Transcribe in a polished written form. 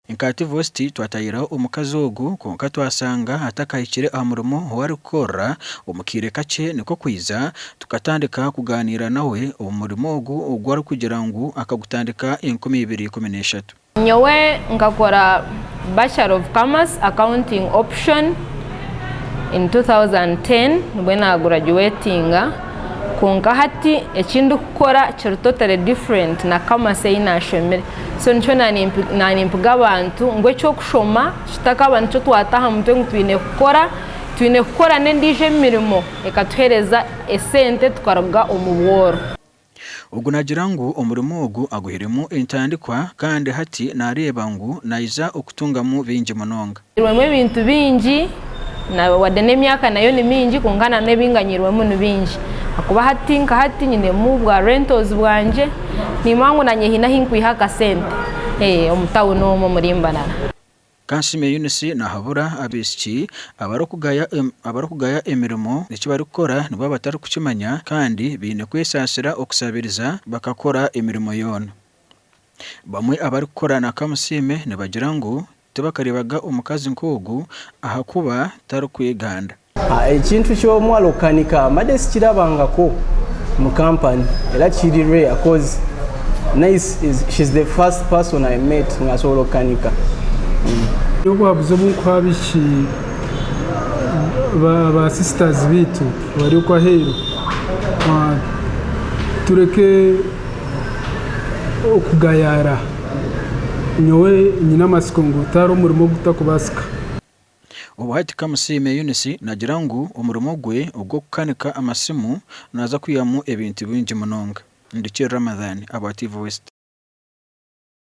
Inkati vosti twatayiraho omukazi ogu konka twasanga atakayikire amurimo wari kukora omukire kake niko kwiza tukatandika kuganira nawe omurimo ogu ogwari kugira ngu akagutandika 2013. Nyowe ngakora Bachelor of Commerce Accounting option in 2010 when I graduatinga konka hati ekindu kukora kiri totally different na commerce inashomere so nicho nanimpuga abantu ngwe cyo kushoma kitakaba nico twataha mutwe ngo twine kukora n'endije emirimo ekatuhereza esente tukaraga omubworo. Ugu nagira ngu omurimo ogu aguhiremu entandikwa kandi hati nareba ngu naiza okutungamu bingi munonga. Irwemu ebintu bingi na wadene myaka nayo ni mingi kungana nebinganyirwemu ni bingi. Akuba hati nyine mu bwa rentals bwanje ni mangu nanye hina hinkwiha kasente omutawu no muri Mbarara. Kansime Yunisi na habura abisiki abarokugaya emirimo nicyo bari gukora nibo batari kukimanya kandi bine kwesasira okusabiriza bakakora emirimo yona. Bamwe abari gukora na kamusime nibagira ngo tebakaribaga omukazi nkogu ahakuba tari kwiganda. Ekintu ky'omwalokanika madesi kirabangako mu company era kiri rare cause she's the first person I met ngasoolokanika. Yobwabuze bunkwabiki ba sisters bitu bari kwa hero tureke okugayara nyowe nyina masiko ngo taro murimo gutakubasika. Ubuhati kamusime Yunisi nagira ngu omurimo gwe ubwo kukanika amasimu naza kwiyamu ebintu bingi munonga. Ndikira Ramadhani aba TV West.